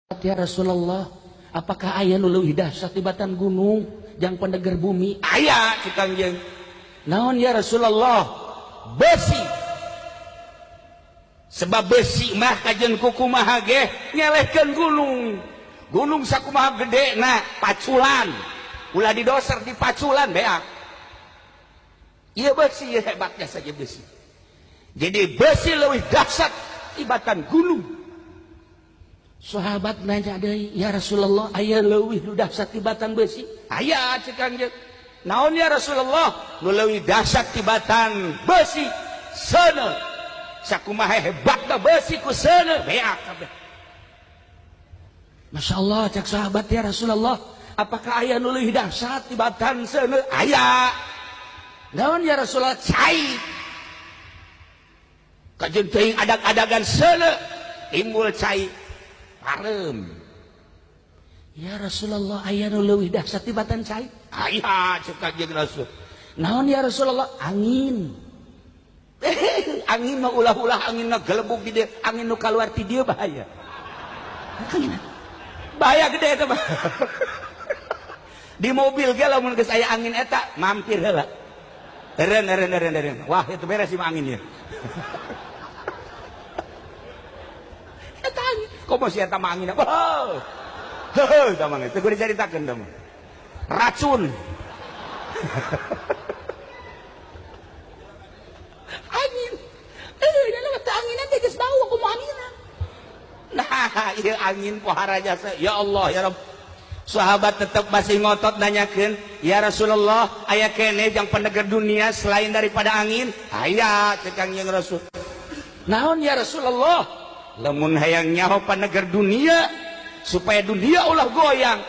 Ya Rasulullah, apakah aya nu leuwih dahsyat tibatan gunung jang pendeger bumi? Aya cikang jeung. Naon ya Rasulullah? Besi. Sebab besi mah kajen kukumaha ge nyelehkeun gunung. Gunung sakumaha gedena paculan. Ulah didoser di paculan beak. Ieu besi ieu hebatnya saja besi. Jadi besi leuwih dahsyat tibatan gunung. Sahabat nanya deui, ya Rasulullah, aya leuwih nu dahsyat tibatan besi? Aya cikang jeung. Naon ya Rasulullah? Nu leuwih dahsyat tibatan besi seuneu. Sakumaha hebatna besi ku seuneu beak kabeh. Masya Allah, cak sahabat, ya Rasulullah, apakah aya nu leuwih dahsyat tibatan seuneu? Aya. Naon ya Rasulullah? Cai. Kajen teuing adag-adagan seuneu timbul cai. Parem. Ya Rasulullah, aya nu leuwih dahsyat tibatan cai? Aya ceuk jeung Rasul. Naon ya Rasulullah? Angin. Angin mah ulah-ulah angin mah gelebuk di dieu, angin nu kaluar ti dieu bahaya. Bahaya gede eta mah. Di mobil ge lamun geus aya angin eta mampir heula. Eureun. Wah, itu beres ieu angin ieu. Eta angin. Komo si eta mah angin. Wow. Heuh, tah mah geus kudu dicaritakeun tah mah. Racun. Angin. Dalam mata angin nanti geus bau aku mau angin. Nah, ieu angin pohara jasa. Ya Allah, ya Rabb. Sahabat tetap masih ngotot nanyakeun, ya Rasulullah, aya keneh jang pendeger dunia selain daripada angin? Aya, ceuk Kangjeng Rasul. Naon ya Rasulullah? Lamun hayang nyaho pendeger dunia supaya dunia ulah goyang.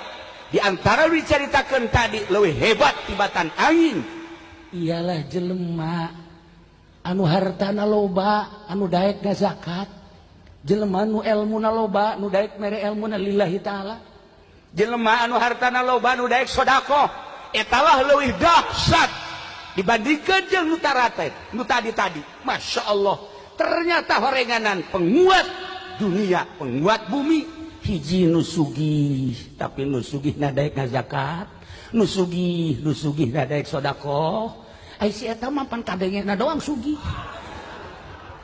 Di antara diceritakeun tadi leuwih hebat tibatan angin. Iyalah jelema anu hartana loba, anu daek na zakat. Jelema anu elmuna loba, anu daek mere elmuna lillahi taala. Jelema anu hartana loba, anu daek sedekah. Eta lah leuwih dahsyat dibandingkeun jeung nu tarate, nu tadi-tadi. Masya Allah, ternyata horenganan penguat dunia, penguat bumi. Hiji nu sugih, tapi nu sugih na daek na zakat, nu sugih na daek sedekah. Ai si eta mah pan kadengena doang sugih.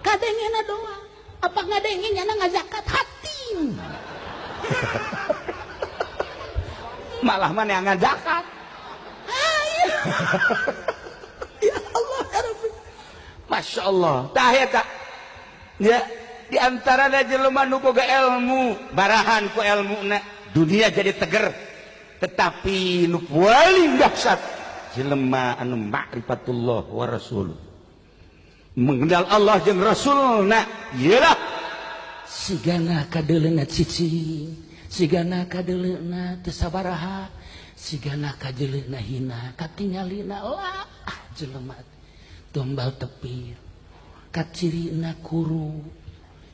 Kadengena doang. Apa ngadengenya na ngazakat hati. Malah mana yang ngazakat. Ya Allah, ya Rabbi. Masya Allah. Tah eta. Ya, di antara jelema nu boga ilmu, barahan ku ilmuna, dunia jadi teger. Tetapi nu paling dahsyat jelema anu ma'rifatullah wa rasuluh. Mengenal Allah jeung Rasulna, iyalah sigana kadeleuna cicing, sigana kadeleuna teu sabaraha, sigana kadeleuna hina, katingalina lah jelema tombal tepir, kacirina kuru,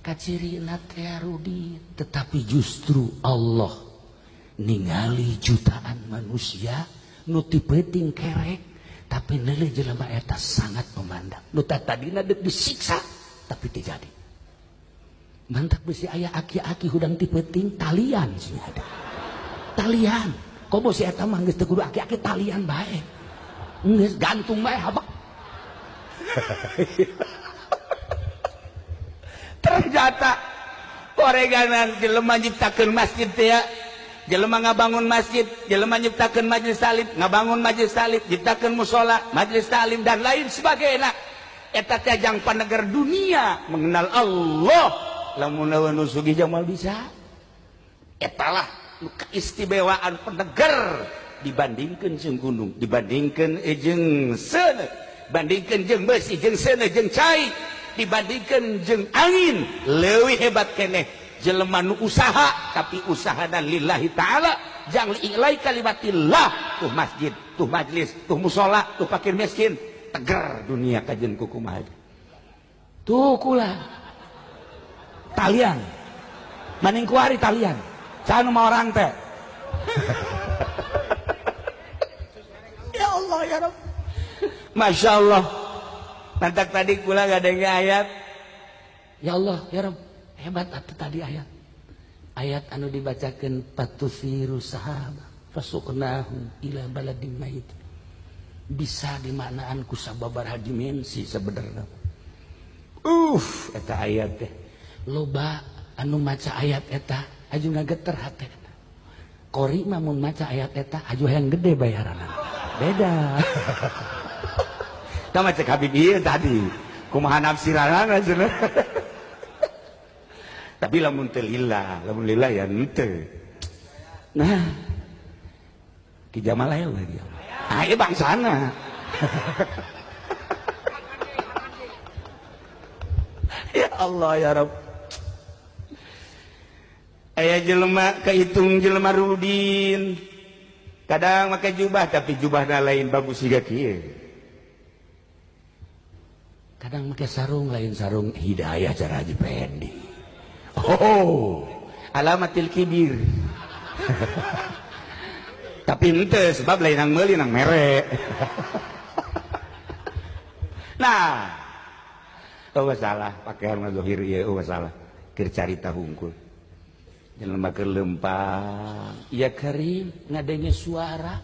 kacirina tearudi, tetapi justru Allah ningali jutaan manusia nu ti peuting kerek. Tapi nilai jelema eta sangat memandang. Nu tadina deuk disiksa tapi teu jadi. Mantap besi aya aki-aki hudang ti peuting talian sih ada. Talian. Komo si eta mah geus teu kudu aki-aki talian bae. Geus gantung bae habak. Ternyata oreganan jelema nyiptakeun masjid teh ya. Jelema ngabangun masjid, jelema nyiptakeun majelis talim, ngabangun majelis talim, nyiptakeun mushola, majelis talim dan lain sebagainya. Eta teh jang paneger dunia mengenal Allah. Lamun nu sugih jamal bisa. Etalah keistimewaan paneger dibandingkeun jeung gunung, dibandingkeun jeung seuneu, bandingkeun jeung besi, jeung seuneu, jeung cai, dibandingkeun jeung angin, leuwih hebat keneh. Jelema nu usaha tapi usahana lillahi ta'ala, jang li'ilai kalimatillah. Tuh masjid, tuh majlis, tuh musola, tuh fakir miskin, teger dunia kajen kukumaha. Tuh kula talian maning kuari talian can mah orang teh. Ya Allah ya Rabb. Masya Allah. Nantak tadi kula gadenge ayat. Ya Allah ya Rabb, hebat atuh tadi ayat. ayat anu dibacakeun patusiru sahaba fasuqnahu ila baladin mait bisa dimaknaan ku sababaraha dimensi sebenarnya. Eta ayat teh loba anu maca ayat eta ajuna geter hatena. Qori mah mun maca ayat eta aju hayang gede bayaranna. Beda. Tah maca Habib ieu tadi kumaha nafsiranna cenah. Tapi lamun teu lillah, lamun lillah ya henteu. Nah, Ki Jamal aya we dia. Ah ieu bangsana. Ya Allah ya Rabb. Aya jelema kahitung jelema rudin. Kadang make jubah tapi jubahna lain bagus siga kieu. Kadang make sarung lain sarung hidayah cara Haji Pendi. Oh, alamatil kibir. Tapi ente sebab lain nang meuli nang mere. Nah, eueuh salah pakaian zahir ieu eueuh salah. Keur carita hungkul. Jelema keur lempang, ya Karim ngadenge suara.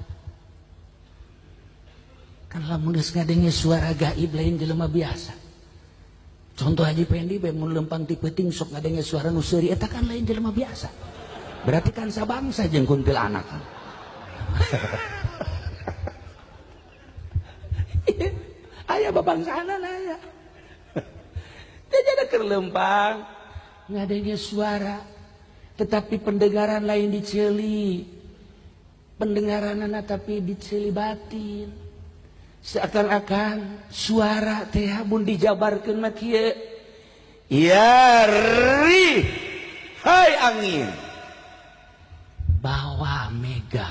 Kan lamun geus ngadenge suara gaib lain jelema biasa. Contoh Haji Pendi bae mun lempang ti peuting sok ngadenge suara nu seuri eta kan lain jelema biasa. Berarti kan sabangsa jeung kuntilanak. Aya babangsana aya. Jadi keur lempang ngadenge suara tetapi pendengaran lain diceuli. Pendengaranna tapi diceuli batin. Seakan-akan suara teh mun dijabarkeun mah kieu. Ya rih, hai angin, bawa mega,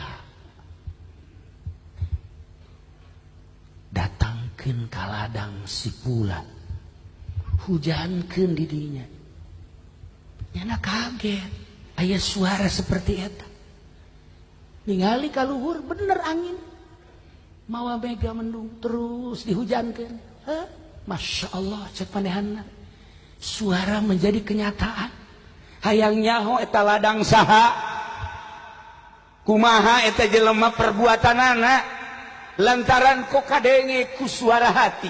datangkeun ka ladang si Pula, hujankeun di dinya. Nyana kaget, aya suara seperti eta. Ningali ka luhur bener angin. Mawa mega mendung terus dihujankan. Masya Allah cek panehanna. Suara menjadi kenyataan. Hayang nyaho eta ladang saha. Kumaha eta jelema perbuatanana. Lantaran kok kadenge ku suara hati.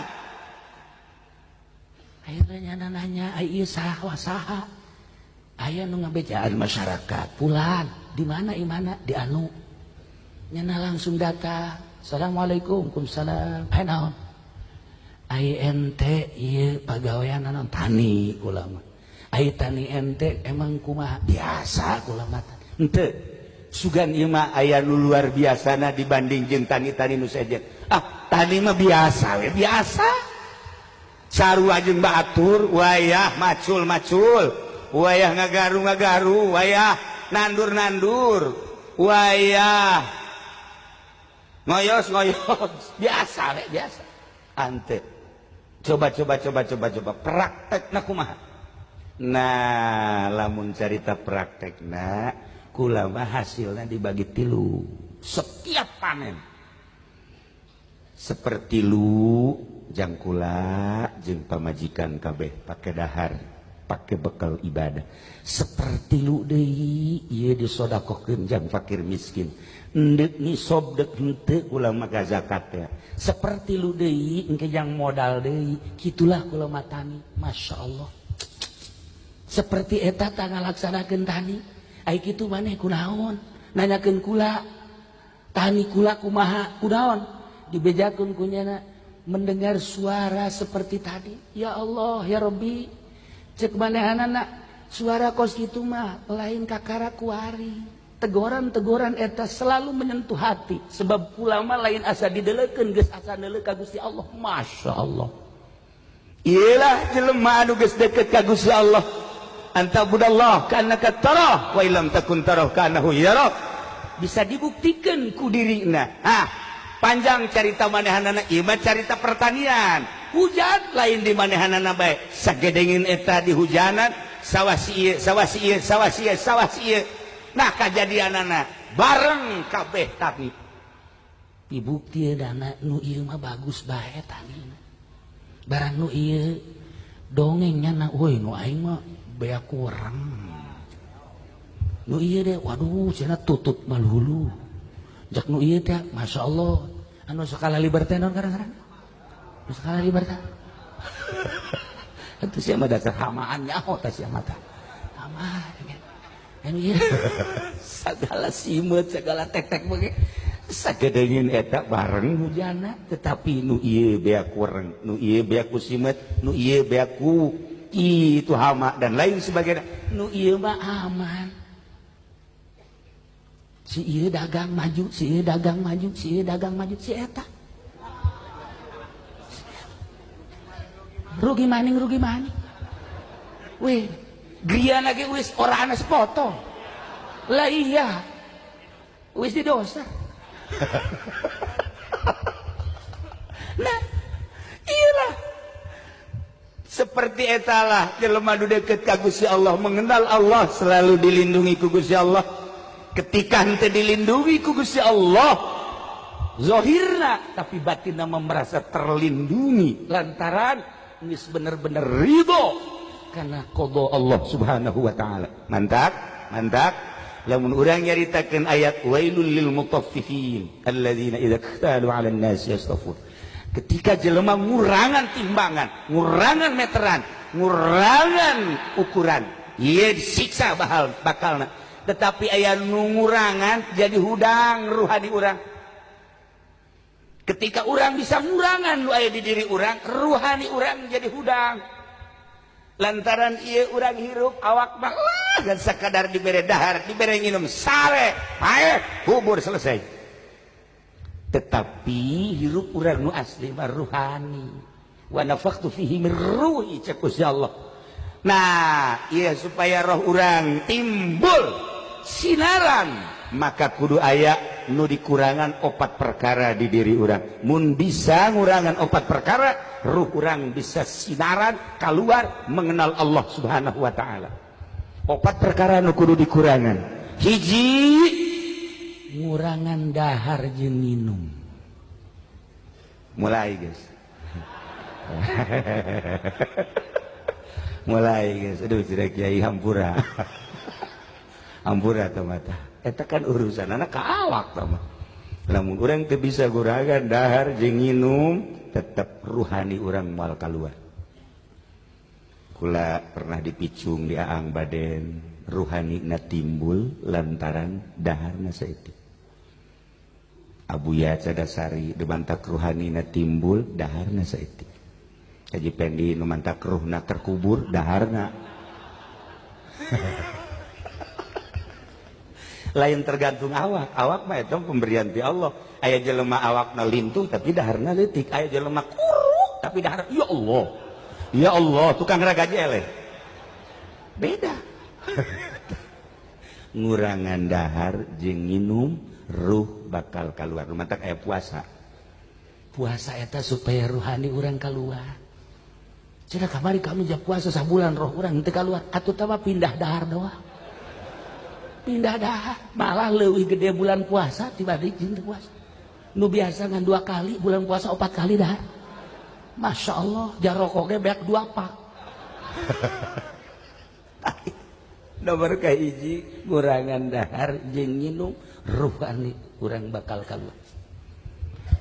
Akhirnya nanya ieu saha. Aya nu ngabejaan masyarakat. Pulan di mana imana di anu. Nyana langsung datang. Assalamualaikum, waalaikumsalam. Naon? Ai ente ieu pagawean naon tani kula mah. Ai tani ente emang kumaha? Biasa kula mah. Henteu. Sugan ieu mah aya nu luar biasana dibanding jeung tani-tani nu sejen. Ah, tani mah biasa we, biasa. Sarua jeung batur, wayah macul-macul, wayah ngagaru-ngagaru, wayah nandur-nandur, wayah ngoyos biasa we biasa. Ante coba praktekna kumaha. Nah lamun carita praktekna kula mah hasilna dibagi 3 setiap panen. Seperti lu jang kula jeung pamajikan kabeh pake dahar pake bekal ibadah. Seperti lu deui ieu disodakokeun jang fakir miskin. Endek nisob dek henteu ulah mah zakat ya. Seperti lu deui engke jang modal deui kitulah kula mah tani. Masya Allah. Seperti eta tah ngalaksanakeun tani. Ai kitu maneh kunaon? Nanyakeun kula. Tani kula kumaha? Kunaon? Dibejakeun kunyana mendengar suara seperti tadi. Ya Allah, ya Rabbi. Cek manehanana suara kos kitu mah lain kakara kuari. Teguran-teguran eta selalu menyentuh hati. Sebab ulama lain asa dideleukeun geus asa neuleuh ka Gusti Allah. Masya Allah. Iyalah jelema anu geus deukeut ka Gusti Allah. Anta budallah ka'annaka tarah wa illam takun tarah ka'annahu yarah. Bisa dibuktikan ku dirina. Panjang carita manehanana ieu mah carita pertanian. Hujan lain di manehanana bae. Sagedengin eta dihujanan sawah si ieu. Nah kajadianana bareng kabeh tapi dibukti dana nu ieu mah bagus bae tanina. Barang nu ieu dongengnya na euy nu aing mah bea kurang. Nu ieu deh, waduh cenah tutut malulu. Jak nu ieu teh masyaallah anu sakala libertad naon ngaran? Nu sakala libertad. Atuh sia mah dasar hamaan nyaho tah sia mah tah. Hamaan. Anu ieu sagala simeut sagala tek-tek bage sagedeungeun eta bareng hujana tetapi nu ieu bea kurang, nu ieu bea ku simeut, nu ieu bea ku itu hama dan lain sebagainya. Nu ieu mah aman. Si ieu dagang maju, si ieu dagang maju, si ieu dagang maju, si eta. Rugi maning. Weh, griana ge wis orangna sepotong. Lah iya. Wis di dosa. Nah, iyalah. Seperti etalah jelema nu deukeut ka Gusti Allah, mengenal Allah, selalu dilindungi ku Gusti Allah. Ketika henteu dilindungi ku Gusti Allah, zahirna tapi batinna merasa terlindungi lantaran geus bener-bener ridho karena qada Allah Subhanahu wa taala. Mantap. Lamun urang nyaritakeun ayat wailul lil mutaffifin alladzina idza iktalu 'alan nas yastafun. Ketika jelema ngurangan timbangan, ngurangan meteran, ngurangan ukuran, ieu disiksa bakalna. Tetapi aya nu ngurangan jadi hudang ruhani urang. Ketika urang bisa ngurangan nu aya di diri urang, ruhani urang jadi hudang. Lantaran ieu urang hirup awak mah dan sakadar dibere dahar, dibere nginum sare, ae kubur selesai. Tetapi hirup urang nu asli mah ruhani. Wa nafakhtu fihi min ruhi cek Gusti Allah. Nah, iya supaya roh urang timbul sinaran, maka kudu aya nu dikurangan 4 perkara di diri urang. Mun bisa ngurangan 4 perkara, ruh urang bisa sinaran keluar mengenal Allah Subhanahu wa taala. 4 perkara nu kudu dikurangan. Hiji, ngurangan dahar jeung minum. Mulai guys. Mulai guys. Aduh tidak kiai hampura. Hampura teh mata. Eta kan urusanana ka awak teh mah. Lamun urang teu bisa ngurangan dahar jeung minum, tetap ruhani urang moal kaluar. Kula pernah dipicung di Aang Baden, ruhani na timbul lantaran daharna saeutik. Abuya Cadasari dimantak ruhani na timbul daharna saeutik. Haji Pendi nu mantak ruhna terkubur daharna. Lain tergantung awak mah eta pemberian ti Allah. Aya jelema awakna lintung tapi daharna leutik, aya jelema kuruk tapi dahar ya Allah. Ya Allah, tukang ragaji eleh. Beda. Ngurangan dahar jeung nginum ruh bakal keluar. Lumatak aya puasa. Puasa eta supaya ruhani urang keluar. Cenah kamari kami jah puasa sabulan roh urang teu keluar. Atuh teh mah pindah dahar doang. Pindah dahar, malah leuwih gede bulan puasa dibanding jeung puasa. Nu biasa ngan 2 kali, bulan puasa 4 kali dahar. Masya Allah, jaroko ge beak 2 pak. Nomor kahiji, ngurangan dahar jeung nginum ruhani urang bakal keluar.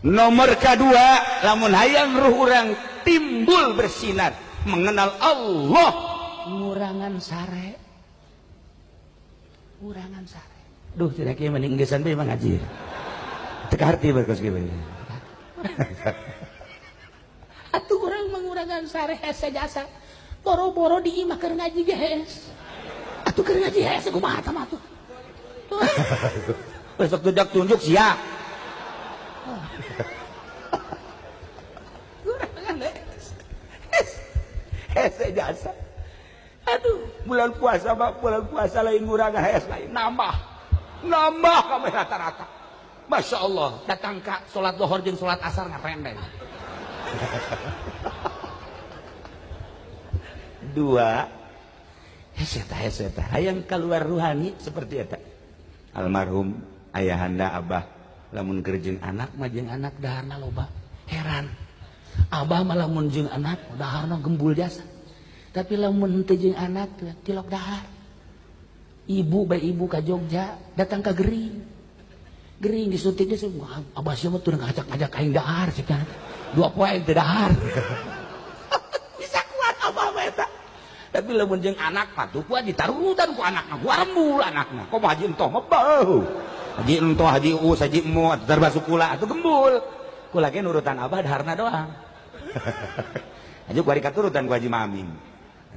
Nomor kedua, lamun hayang ruh urang timbul bersinar mengenal Allah, ngurangan sare. Ngurangan sare. Duh, cenah kieu mending geus bae mah ngaji. Teu kaharti berkos kieu. Atuh urang mengurangan sare hese jasa. Boro-boro di imah keur ngaji ge hees. Atuh keur ngaji hees kumaha tah mah atuh. Besok tudak tunjuk sia. Hese jasa. Aduh, bulan puasa lain ngurangan hees lain nambah kabeh rata-rata. Masya Allah, datang ka salat dohor jeung salat asar ngapendeng. 2 heseta hayang keluar ruhani seperti eta. Almarhum ayahanda Abah lamun keur jeung anak mah jeung anak daharna loba. Heran. Abah mah lamun jeung anak daharna gembul jasa. Tapi lamun teu jeung anak tilok dahar. ibu ke Jogja datang ke Gering disuntik dia semua abah siapa tuh ngajak kain dahar sih kan 2 poin teu dahar bisa kuat abah eta tapi lamun jeung anak mah tuh kuat ditarutan ku anakna ku rembul anakna komo haji entoh mah beuh haji entoh haji us haji emu atuh basukula atuh gembul kula ge nurutan abah daharna doang aja ku ari katurutan ku haji maming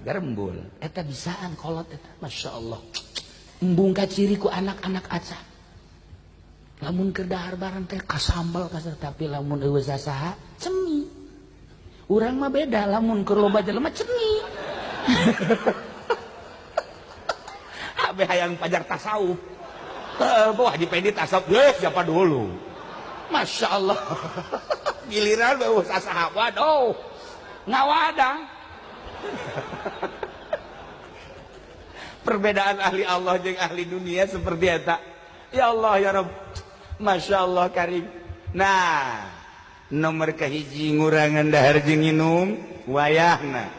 garembul eta bisaan kolot eta masyaallah embung ka ciri ku anak-anak acan lamun keur dahar bareng teh kasambal kasar tapi lamun eueuh sasaha cemi urang mah beda lamun keur loba jelema cemi abe hayang pajar tasawuf boh Haji Pedi tasawuf siapa dulu Masya Allah giliran eueuh sasaha waduh ngawadang perbedaan ahli Allah jeung ahli dunia seperti eta ya Allah ya Rabb Masya Allah karim nah nomor kahiji ngurangan dahar jeung nginum wayahna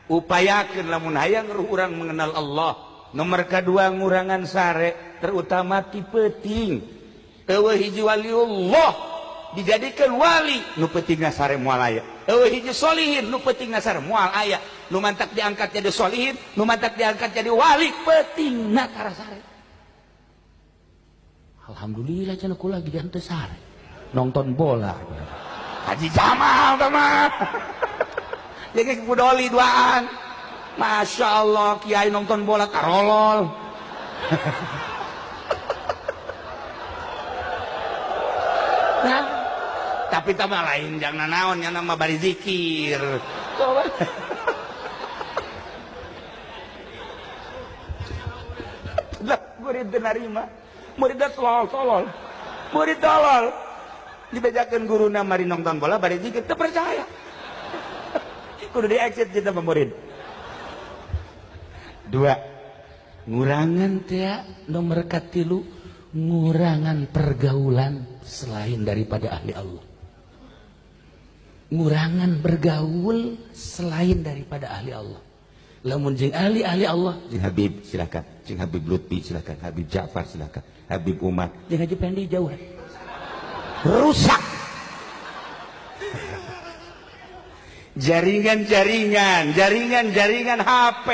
upayakeun lamun hayang urang mengenal Allah nomor kedua ngurangan sare terutama ti peuting eueuh hiji waliullah dijadikan wali nu peutingna sare moal aya eueuh hiji solihin nu peutingna sare moal aya nu mantak diangkat jadi solihin nu mantak diangkat jadi wali peutingna tara sare alhamdulillah cenah kula lagi dianteu sare nonton bola Haji Jamal teman jadi kudoli duaan Masya Allah kiai nonton bola karolol nah tapi tambah lain jangan naon yang nama bari zikir murid nerima murid tolol murid tolol dibejakeun guruna mari nonton bola bari zikir teu percaya kudu di exit kita murid 2 ngurangan teh nomor katilu ngurangan pergaulan selain daripada ahli Allah ngurangan bergaul selain daripada ahli Allah lamun jeung ahli Allah jeung Habib silakan jeung Habib Lutfi silakan Habib Ja'far silakan Habib Umar jeung Haji Pendi jauhan rusak jaringan HP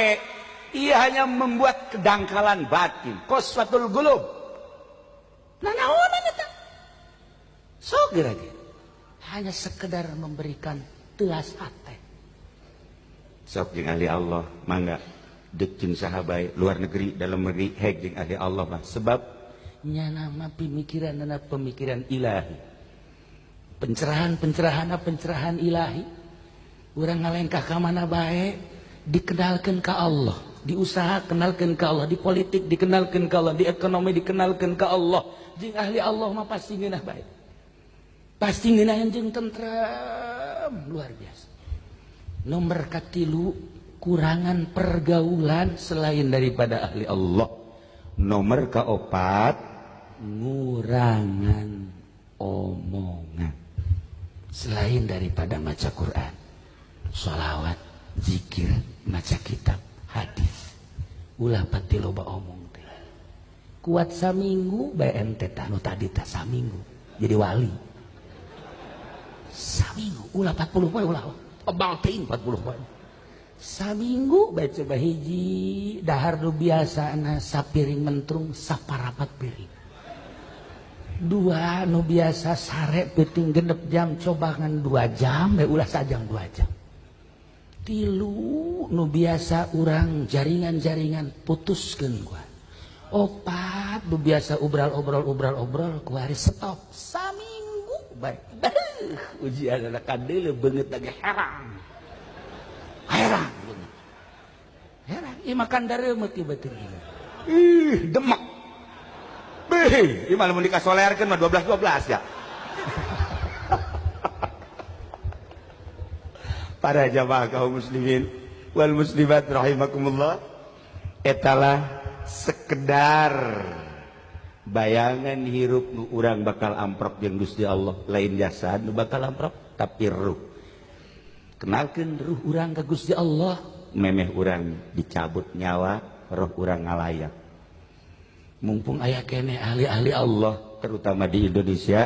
ia hanya membuat kedangkalan batin qaswatul qulub nah naonan eta sok gerage hanya sekedar memberikan teas hate sok jeung ahli Allah mangga deuk jeung sahabat luar negeri dalam negeri heg jeung ahli Allah mah sebab nya nama pemikiran ilahi pencerahan ilahi urang ngalengkah ka mana bae dikenalkeun ka Allah di usaha kenalkeun ka Allah di politik dikenalkeun ka Allah di ekonomi dikenalkeun ka Allah jeung ahli Allah mah pasti ngeunah bae pasti ngeunah jeung tentrem luar biasa nomor katilu kurangan pergaulan selain daripada ahli Allah nomor kaopat ngurangan omongan selain daripada maca Quran sholawat zikir maca kitab hadis ulah pati loba omong teh kuat saminggu bae ente tah nu tadi tah saminggu jadi wali saminggu ulah 40 poe ulah tebal teuing 40 poe saminggu bae coba hiji dahar nu biasana sapiring mentrung saparapat piring 2 nu biasa sare peuting genep jam cobangan 2 jam bae ulah sajam 2 jam 3 nu biasa urang jaringan putuskeun gua 4 nu biasa obrol ku hari stop saminggu bae ujian anak kadeuleu beungeut lagi heran ieu makan dareumeut ieu beuteung demek ieu mah lamun dikasolearkeun mah 12 ya para jamaah kaum muslimin wal muslimat rahimakumullah etalah sekedar bayangan hirup nu urang bakal amprok jeung Gusti Allah lain jasad nu bakal amprok tapi ruh kenalkeun ruh urang ka Gusti Allah memeh urang dicabut nyawa roh urang ngalayak mumpung aya kene ahli-ahli Allah terutama di Indonesia